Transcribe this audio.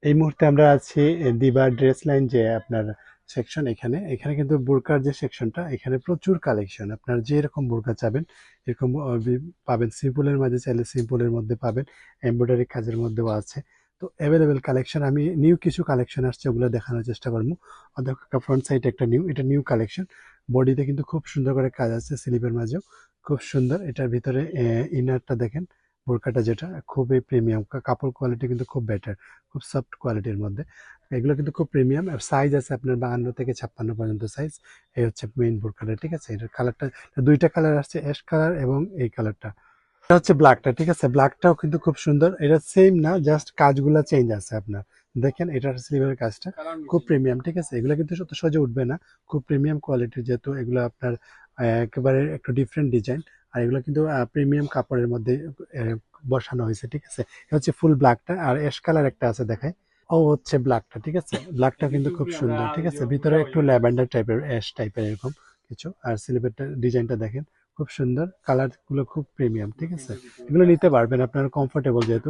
এই মুহূর্তে আমরা আছি দিবা ড্রেস লাইন যে আপনার সেকশন। এখানে কিন্তু বোরকার যে সেকশনটা, এখানে প্রচুর কালেকশন। আপনার যে এরকম বোরকা চাবেন এরকম পাবেন। সিম্পলের মাঝে চাইলে সিম্পলের মধ্যে পাবেন, এমব্রয়ডারি কাজের মধ্যেও আছে। তো অ্যাভেলেবেল কালেকশন, আমি নিউ কিছু কালেকশন আসছে ওগুলো দেখানোর চেষ্টা করবো। অর্থাৎ ফ্রন্ট সাইড একটা নিউ কালেকশন। বডিতে কিন্তু খুব সুন্দর করে কাজ আছে, স্লিভের মাঝেও খুব সুন্দর। এটার ভিতরে ইনারটা দেখেন, বোরকাটা যেটা খুবই প্রিমিয়াম, কাপড় কোয়ালিটি কিন্তু খুব বেটার, খুব সফট কোয়ালিটির মধ্যে। এগুলো কিন্তু খুব প্রিমিয়াম। আর সাইজ আছে আপনার 52 থেকে 56 পর্যন্ত সাইজ। এই হচ্ছে মেইন বোরকাটা, ঠিক আছে। এটার কালারটা, দুইটা কালার আসছে, অ্যাশ কালার এবং এই কালারটা। এটা হচ্ছে ব্ল্যাকটা, ঠিক আছে। ব্ল্যাকটাও কিন্তু খুব সুন্দর। এটা সেম না, জাস্ট কাজগুলো চেঞ্জ আছে আপনার। দেখেন এটার স্লিভের কাজটা খুব প্রিমিয়াম, ঠিক আছে। এগুলো কিন্তু সত সহজে উঠবে না, খুব প্রিমিয়াম কোয়ালিটির, যেহেতু এগুলো আপনার একেবারে একটু ডিফারেন্ট ডিজাইন। আর এগুলো কিন্তু প্রিমিয়াম কাপড়ের মধ্যে আহ, বসানো হয়েছে, ঠিক আছে। এটা হচ্ছে ফুল ব্ল্যাকটা। আর অ্যাশ কালার একটা আছে দেখায়, ও হচ্ছে ব্ল্যাকটা, ঠিক আছে। ব্ল্যাকটা কিন্তু খুব সুন্দর, ঠিক আছে। ভিতরে একটু ল্যাভেন্ডার টাইপের, অ্যাশ টাইপের এরকম কিছু। আর সিলিভেরটা ডিজাইনটা দেখেন খুব সুন্দর, কালার গুলো খুব প্রিমিয়াম, ঠিক আছে। এগুলো নিতে পারবেন, আপনার কমফোর্টেবল যেহেতু।